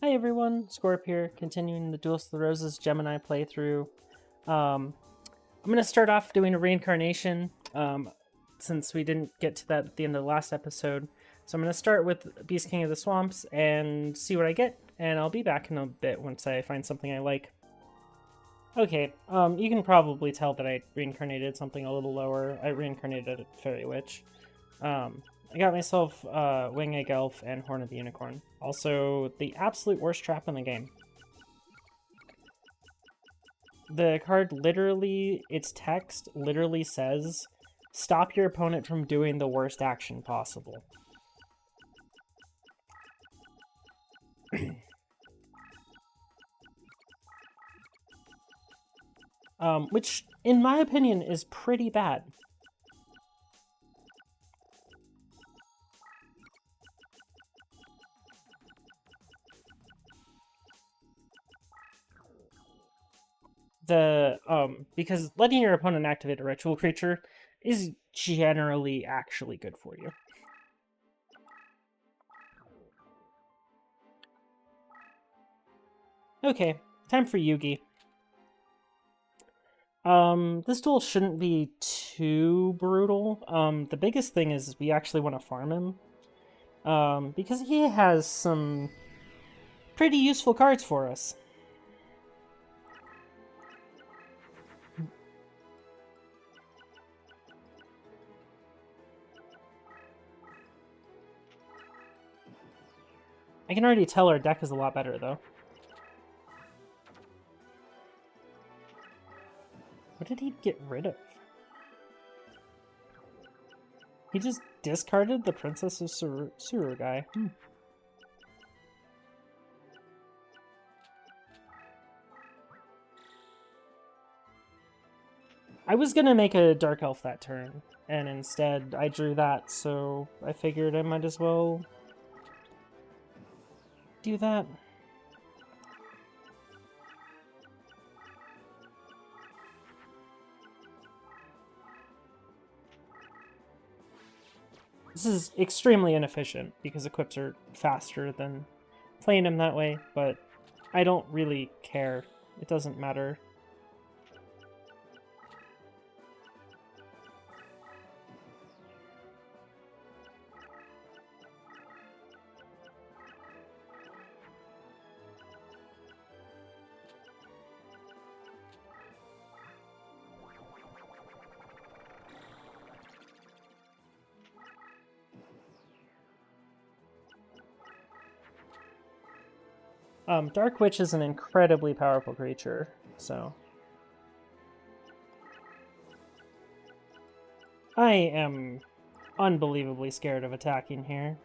Hi everyone, Scorp here, continuing the Duelist of the Roses Gemini playthrough. I'm going to start off doing a reincarnation, since we didn't get to that at the end of the last episode. So I'm going to start with Beast King of the Swamps and see what I get, and I'll be back in a bit once I find something I like. Okay, you can probably tell that I reincarnated something a little lower. I reincarnated a Fairy Witch. I got myself Wing Egg Elf and Horn of the Unicorn. Also, the absolute worst trap in the game. The card literally, its text literally says, stop your opponent from doing the worst action possible. Which, in my opinion, is pretty bad. Because letting your opponent activate a ritual creature is generally actually good for you. Okay, time for Yugi. This duel shouldn't be too brutal. The biggest thing is we actually want to farm him. Because he has some pretty useful cards for us. I can already tell our deck is a lot better, though. What did he get rid of? He just discarded the Princess of Suru guy. I was gonna make a Dark Elf that turn, and instead I drew that, so I figured I might as well do that. This is extremely inefficient because equips are faster than playing him that way, but I don't really care. It doesn't matter. Dark Witch is an incredibly powerful creature, so... I am unbelievably scared of attacking here.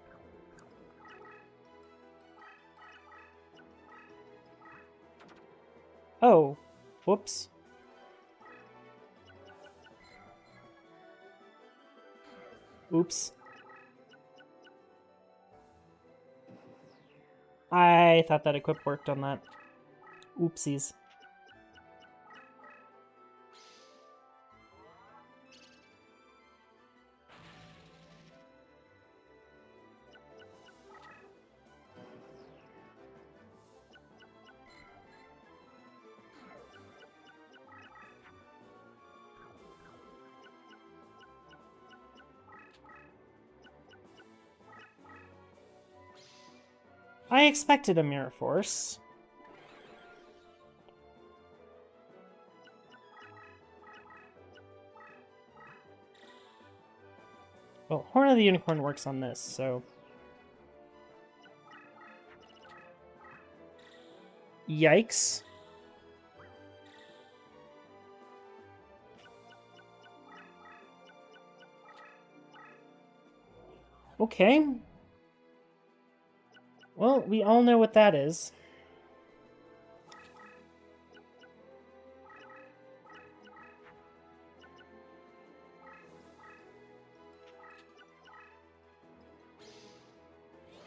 Oh, whoops. Oops. I thought that equip worked on that. Oopsies. I expected a Mirror Force. Well, Horn of the Unicorn works on this, so... Yikes. Okay. Well, we all know what that is.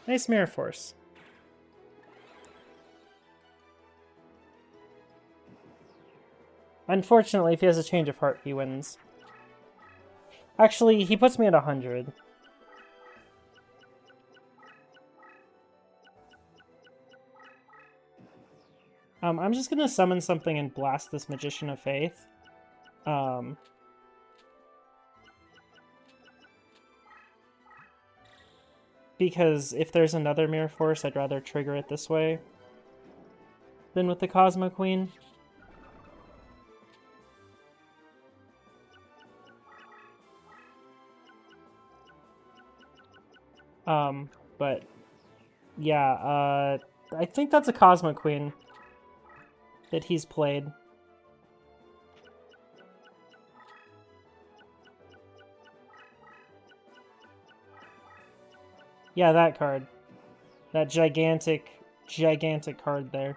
Nice Mirror Force. Unfortunately, if he has a change of heart, he wins. Actually, he puts me at 100. I'm just gonna summon something and blast this Magician of Faith. Because if there's another Mirror Force, I'd rather trigger it this way than with the Cosmo Queen. But yeah, I think that's a Cosmo Queen that he's played. Yeah, that card. That gigantic card there.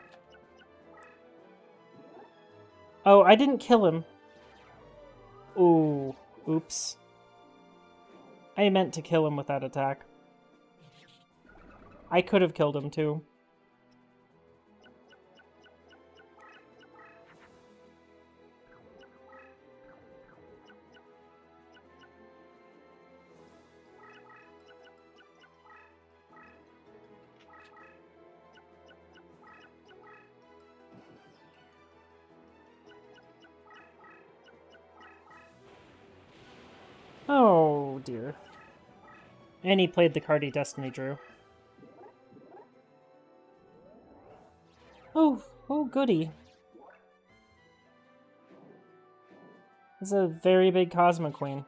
Oh, I didn't kill him. Ooh, oops. I meant to kill him with that attack. I could have killed him too. Oh, dear. And he played the card he Destiny drew. Oh, goody. It's a very big Cosmo Queen.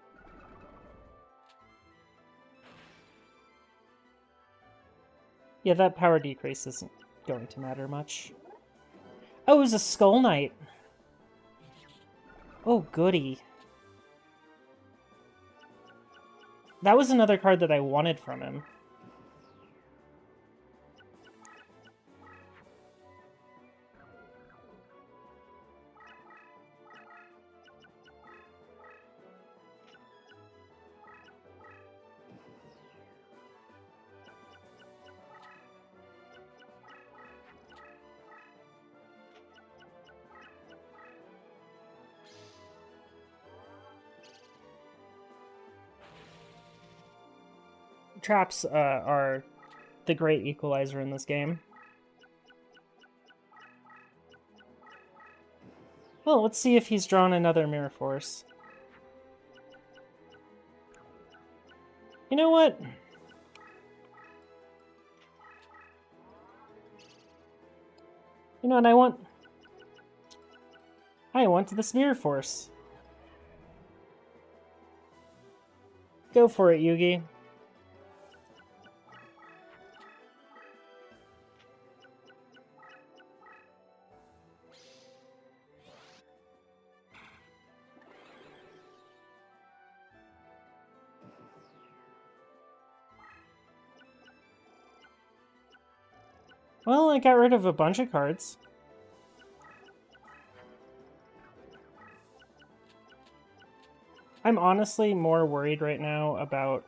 Yeah, that power decrease isn't going to matter much. Oh, it was a Skull Knight. Oh, goody. That was another card that I wanted from him. Traps are the great equalizer in this game. Well, let's see if he's drawn another Mirror Force. You know what? You know what I want? I want this Mirror Force. Go for it, Yugi. Well, I got rid of a bunch of cards. I'm honestly more worried right now about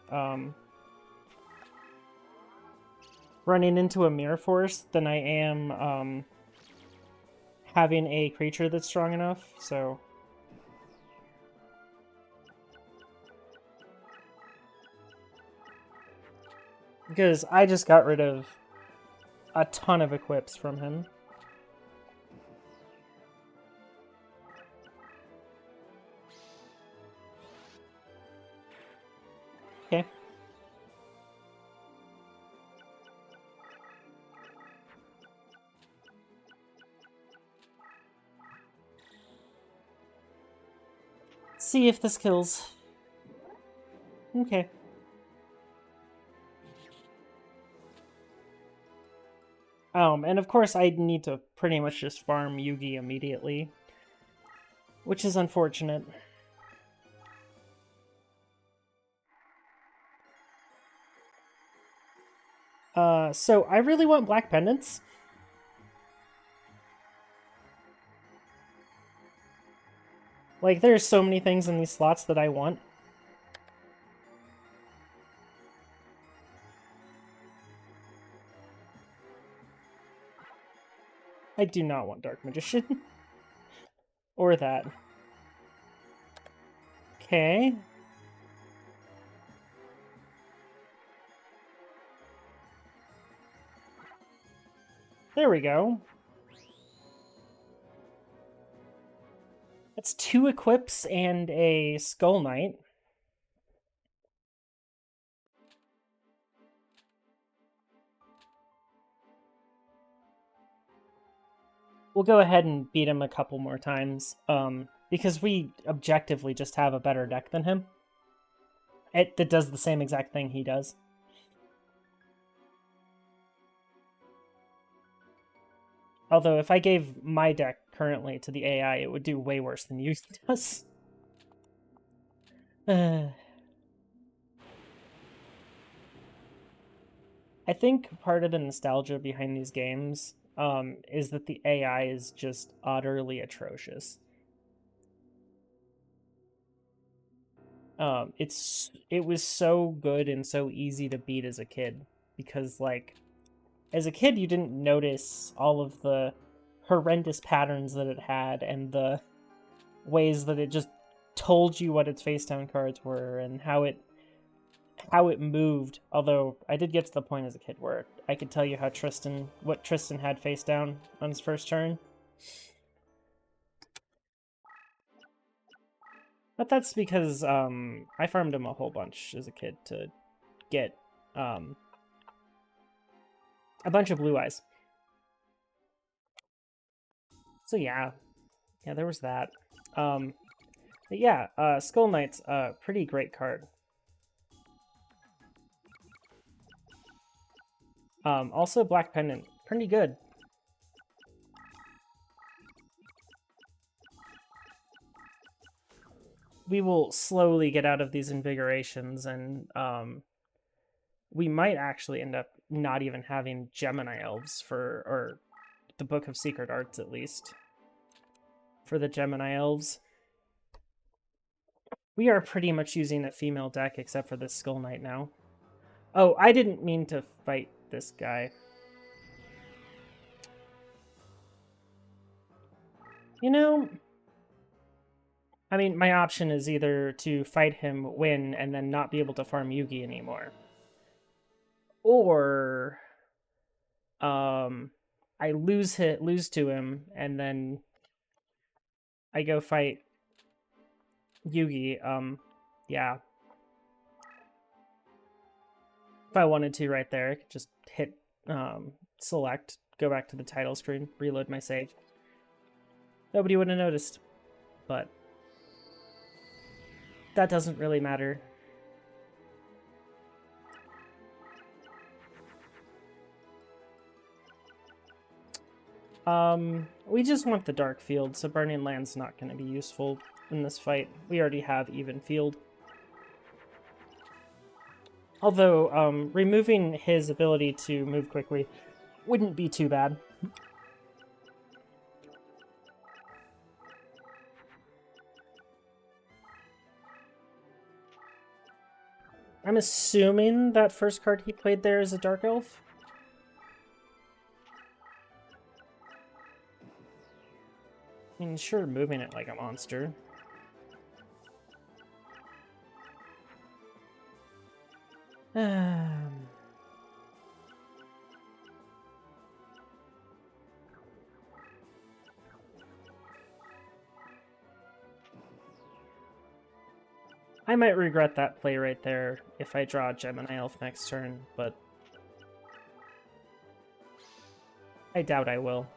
running into a Mirror Force than I am having a creature that's strong enough, so... Because I just got rid of a ton of equips from him. Okay. Let's see if this kills. Okay. And of course I need to pretty much just farm Yugi immediately, which is unfortunate. So I really want black pendants. Like, there's so many things in these slots that I want. I do not want Dark Magician. Or that. Okay. There we go. It's 2 equips and a Skull Knight. We'll go ahead and beat him a couple more times, because we objectively just have a better deck than him. That does the same exact thing he does. Although if I gave my deck currently to the AI, it would do way worse than you does. I think part of the nostalgia behind these games is that the AI is just utterly atrocious. It was so good and so easy to beat as a kid because, like, as a kid you didn't notice all of the horrendous patterns that it had and the ways that it just told you what its face down cards were and how it moved. Although I did get to the point as a kid where I could tell you what Tristan had face down on his first turn. But that's because I farmed him a whole bunch as a kid to get a bunch of blue eyes. So yeah, there was that. But yeah, Skull Knight's a pretty great card. Also Black Pendant, pretty good. We will slowly get out of these invigorations, and we might actually end up not even having Gemini elves or the Book of Secret Arts, at least, for the Gemini elves. We are pretty much using a female deck, except for this Skull Knight now. Oh, I didn't mean to fight this guy. You know, I mean, my option is either to fight him, win, and then not be able to farm Yugi anymore. Or I lose to him, and then I go fight Yugi. Yeah. If I wanted to right there, I could just hit select, go back to the title screen, reload my save. Nobody would have noticed, but that doesn't really matter. We just want the Dark Field, so Burning Land's not going to be useful in this fight. We already have Even Field. Although, removing his ability to move quickly wouldn't be too bad. I'm assuming that first card he played there is a Dark Elf. I mean, sure, moving it like a monster. I might regret that play right there if I draw Gemini Elf next turn, but I doubt I will.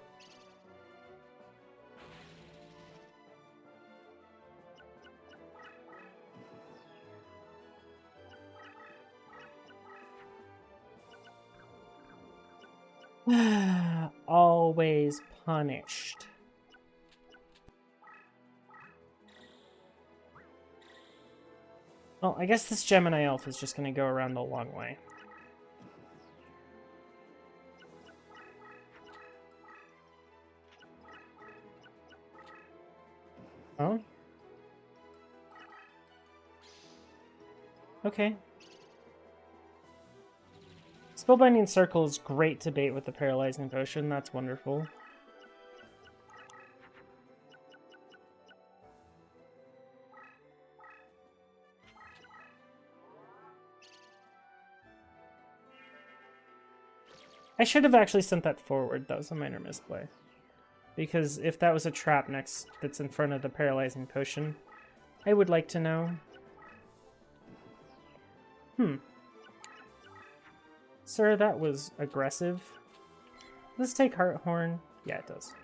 Always punished. Well, I guess this Gemini Elf is just going to go around the long way. Oh? Okay. Spellbinding Circle is great to bait with the Paralyzing Potion. That's wonderful. I should have actually sent that forward. That was a minor misplay. Because if that was a trap that's in front of the paralyzing potion, I would like to know. Sir, that was aggressive. Let's take Hearthorn. Yeah, it does.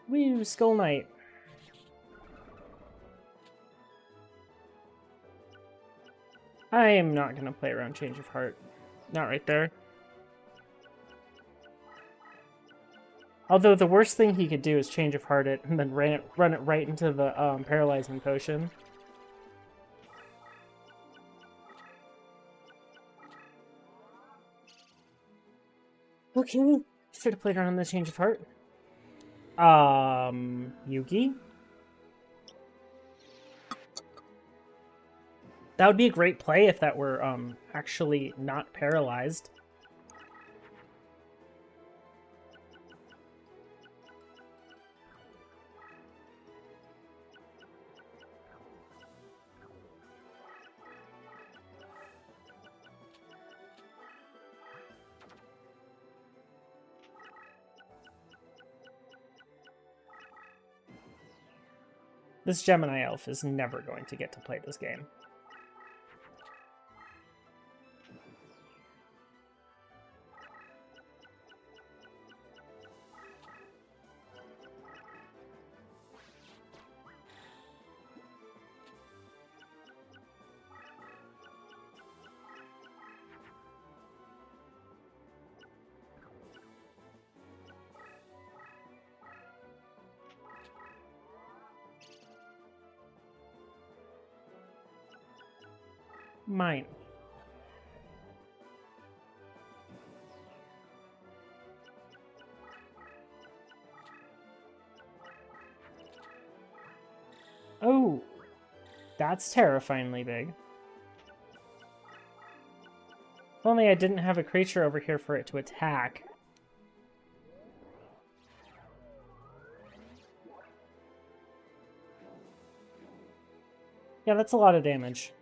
Woo, Skull Knight. I am not going to play around Change of Heart. Not right there. Although the worst thing he could do is Change of Heart it and then run it right into the Paralyzing Potion. Okay, should have played around on the Change of Heart. Yugi? That would be a great play if that were actually not paralyzed. This Gemini elf is never going to get to play this game. Mine. Oh, that's terrifyingly big. If only I didn't have a creature over here for it to attack. Yeah, that's a lot of damage.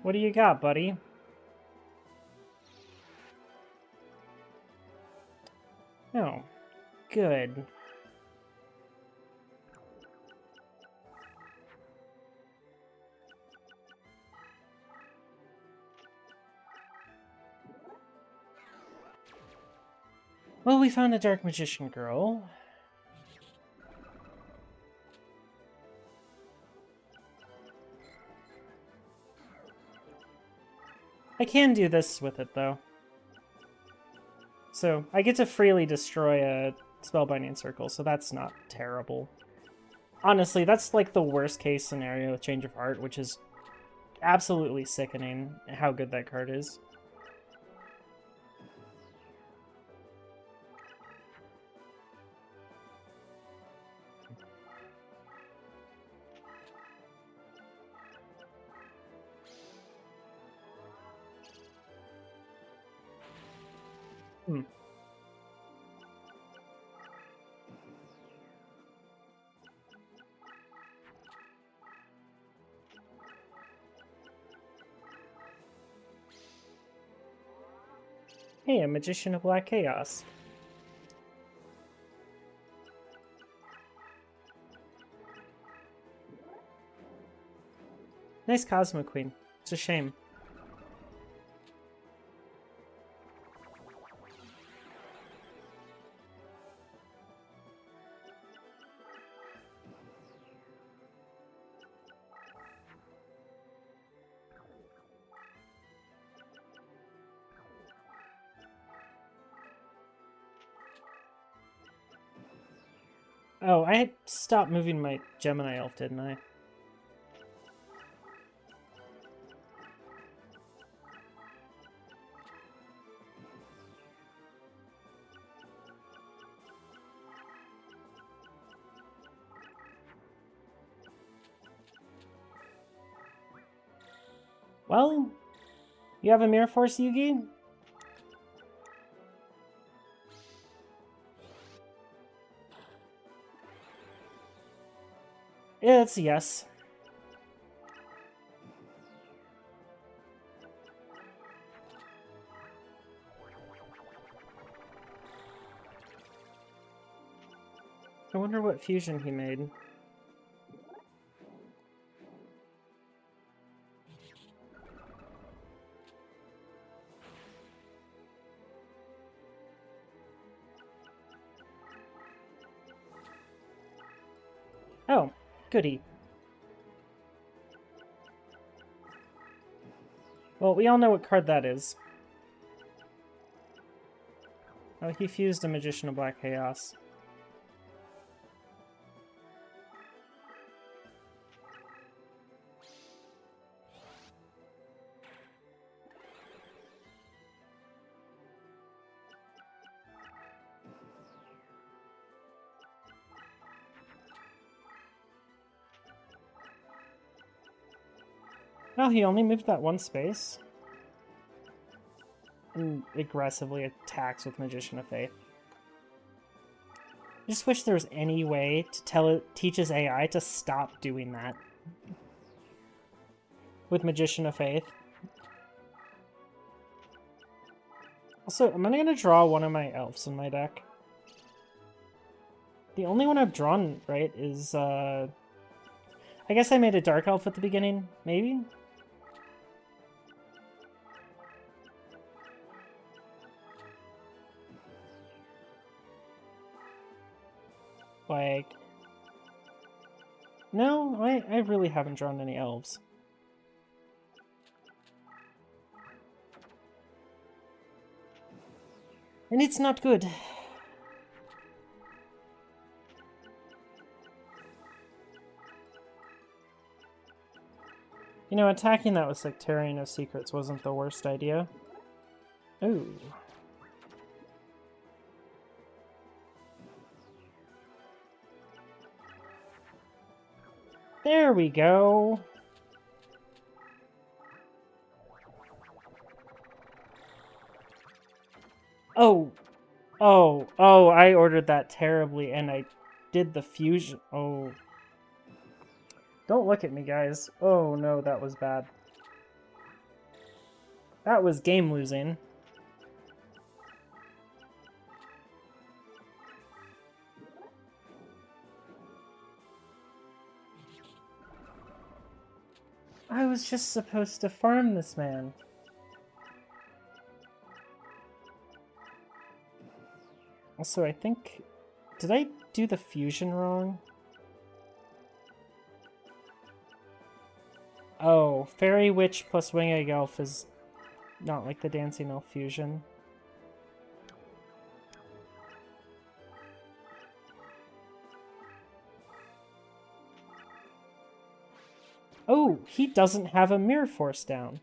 What do you got, buddy? Oh, good. Well, we found a Dark Magician girl. I can do this with it, though. So, I get to freely destroy a Spellbinding Circle, so that's not terrible. Honestly, that's like the worst case scenario with Change of Heart, which is absolutely sickening how good that card is. Hey, a Magician of Black Chaos. Nice Cosmo Queen. It's a shame. Oh, I stopped moving my Gemini elf, didn't I? Well, you have a Mirror Force, Yugi? It's a yes. I wonder what fusion he made. Oh, goody. Well, we all know what card that is. Oh, he fused a Magician of Black Chaos. Oh, he only moved that one space? And aggressively attacks with Magician of Faith. I just wish there was any way to teach his AI to stop doing that. With Magician of Faith. Also, am I going to draw one of my elves in my deck? The only one I've drawn, right, is, I guess I made a Dark Elf at the beginning, maybe? Like... No, I really haven't drawn any elves. And it's not good. You know, attacking that with Sectarian of Secrets wasn't the worst idea. Ooh. There we go. Oh. Oh, I ordered that terribly, and I did the fusion. Oh. Don't look at me, guys. Oh, no, that was bad. That was game losing. I was just supposed to farm this man. Also, I think... Did I do the fusion wrong? Oh, Fairy Witch plus Wing Egg Elf is not like the Dancing Elf fusion. Oh, he doesn't have a Mirror Force down.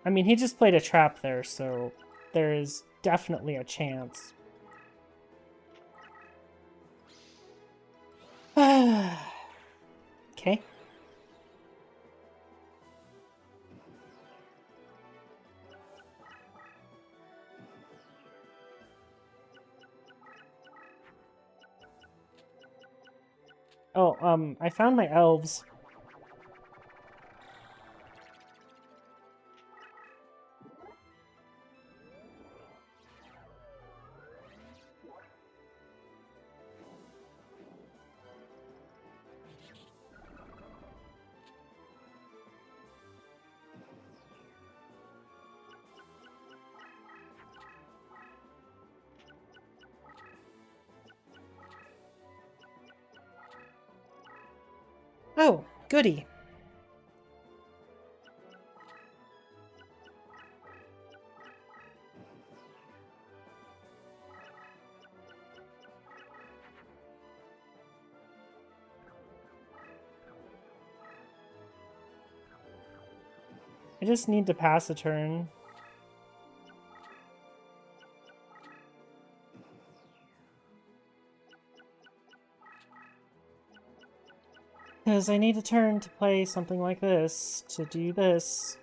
I mean, he just played a trap there, so there is definitely a chance. Okay. Oh, I found my elves. Oh, goody. I just need to pass a turn. Because I need a turn to play something like this, to do this.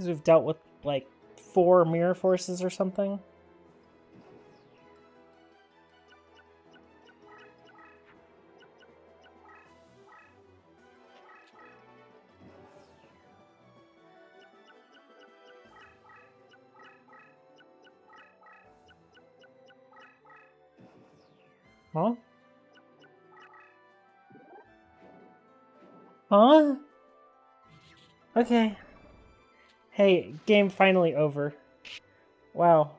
Because we've dealt with, like, 4 mirror forces or something. Huh? Huh? Okay. Hey, game finally over. Wow.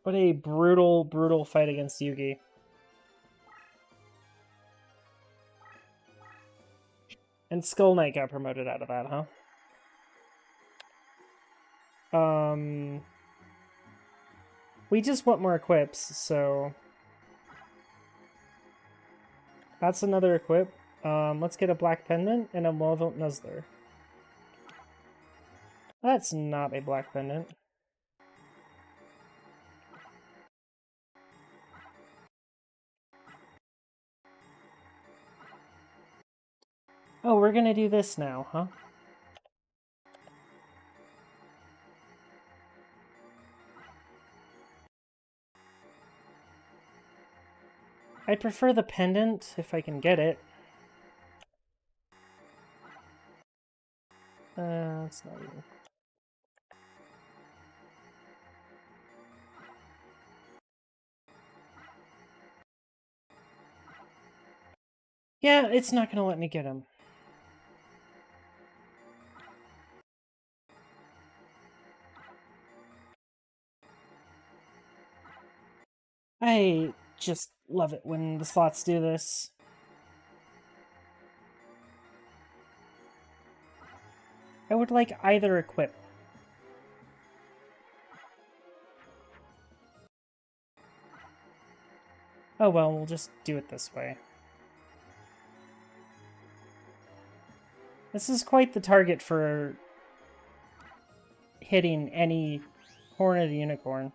What a brutal, brutal fight against Yugi. And Skull Knight got promoted out of that, huh? We just want more equips, so... That's another equip. Let's get a Black Pendant and a Malevolent Nuzzler. That's not a Black Pendant. Oh, we're gonna do this now, huh? I prefer the pendant, if I can get it. It's not even... Yeah, it's not gonna let me get him. I just love it when the slots do this. I would like either equip. Oh well, we'll just do it this way. This is quite the target for hitting any Horn of the Unicorn.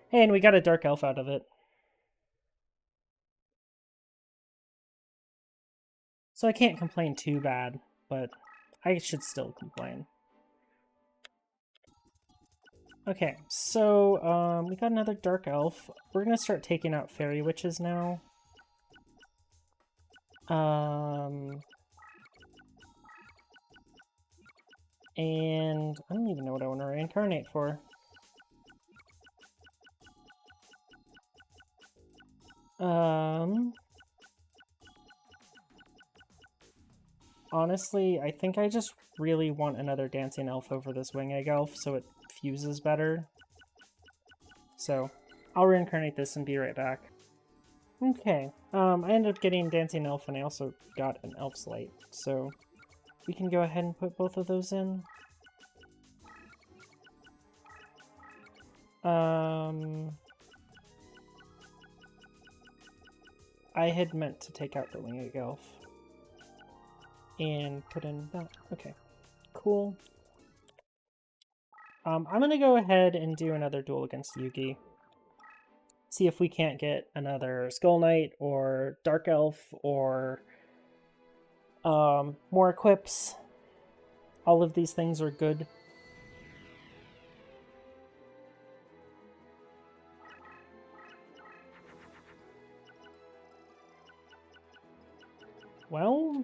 Hey, and we got a Dark Elf out of it. So I can't complain too bad, but I should still complain. Okay, so we got another Dark Elf. We're gonna start taking out Fairy Witches now. And I don't even know what I want to reincarnate for. Honestly, I think I just really want another Dancing Elf over this Wing Egg Elf so it fuses better. So, I'll reincarnate this and be right back. Okay, I ended up getting Dancing Elf and I also got an Elf's Light, so we can go ahead and put both of those in. I had meant to take out the Wing Egg Elf. And put in that. Okay, cool. I'm gonna go ahead and do another duel against Yugi. See if we can't get another Skull Knight or Dark Elf or more equips. All of these things are good. Well,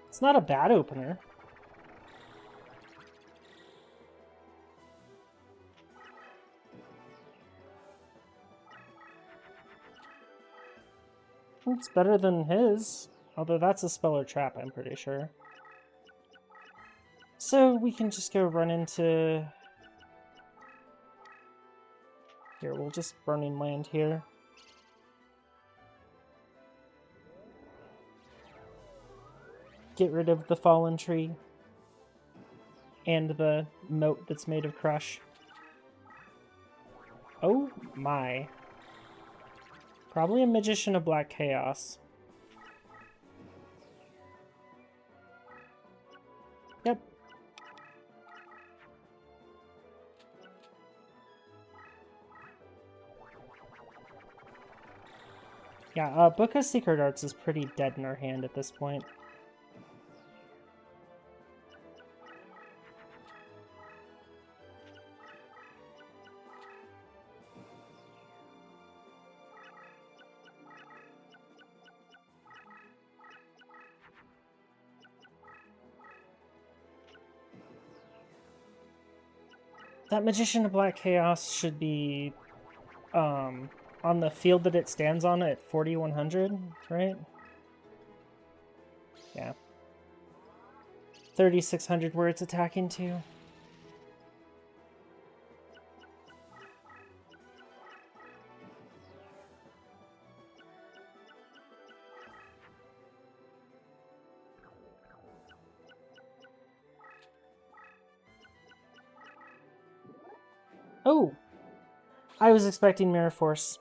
it's not a bad opener. It's better than his, although that's a spell or trap, I'm pretty sure. So we can just go run into... Here, we'll just Burning Land here. Get rid of the fallen tree. And the moat that's made of crush. Oh my. Probably a Magician of Black Chaos. Yep. Yeah, Book of Secret Arts is pretty dead in our hand at this point. That Magician of Black Chaos should be on the field that it stands on at 4,100, right? Yeah. 3,600 where it's attacking to. Oh! I was expecting Mirror Force.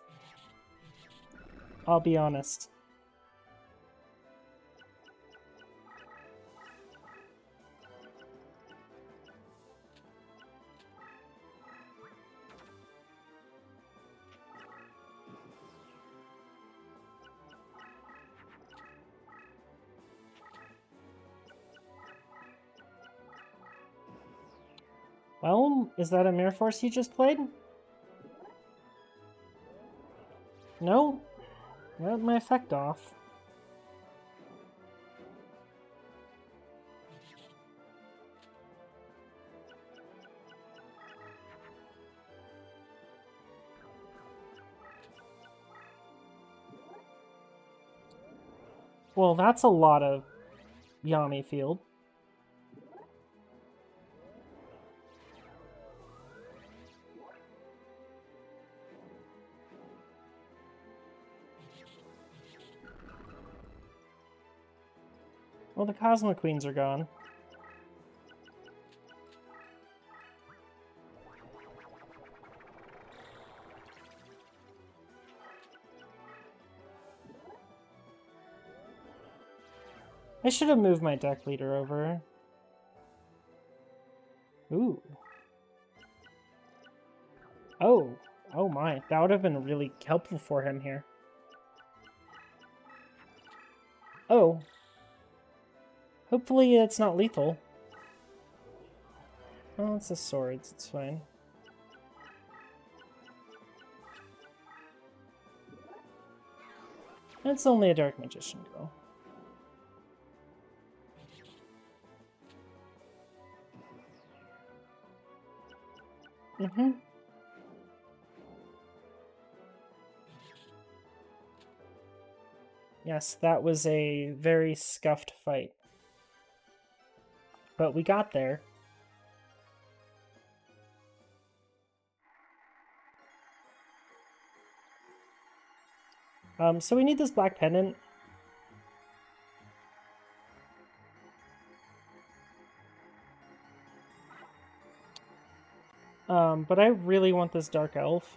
I'll be honest. Well, is that a Mirror Force he just played? No? I had my effect off. Well, that's a lot of Yami field. Well, the Cosmo Queens are gone. I should have moved my deck leader over. Ooh. Oh. Oh my. That would have been really helpful for him here. Oh. Hopefully it's not lethal. Oh, it's the swords. It's fine. It's only a Dark Magician girl. Mm-hmm. Yes, that was a very scuffed fight. But we got there. So we need this black pendant. But I really want this dark elf.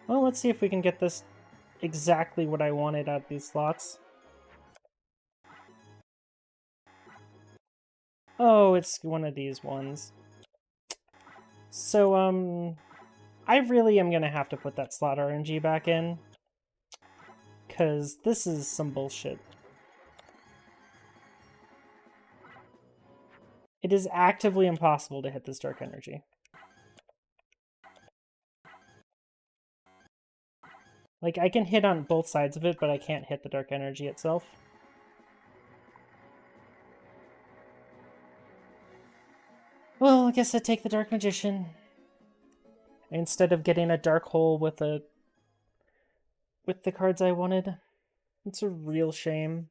Well, let's see if we can get this exactly what I wanted out of these slots. Oh, it's one of these ones. So, I really am gonna have to put that slot RNG back in. Because this is some bullshit. It is actively impossible to hit this dark energy. Like, I can hit on both sides of it, but I can't hit the dark energy itself. Well, I guess I take the Dark Magician. Instead of getting a Dark Hole with the cards I wanted. It's a real shame.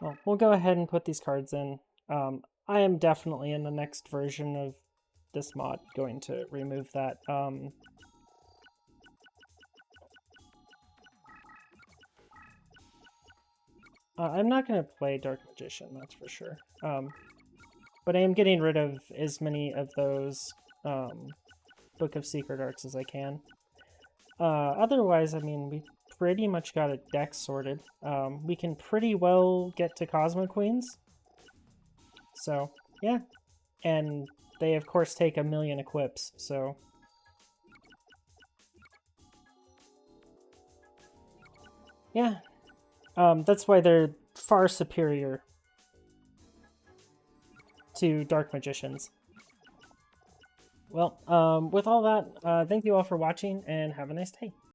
Well, we'll go ahead and put these cards in. I am definitely in the next version of this mod going to remove that. I'm not going to play Dark Magician, that's for sure. But I am getting rid of as many of those Book of Secret Arts as I can. Otherwise, I mean, we pretty much got a deck sorted. We can pretty well get to Cosmo Queens. So, yeah. And they, of course, take 1,000,000 equips, so... Yeah. That's why they're far superior. to Dark Magicians. Well, with all that, thank you all for watching, and have a nice day.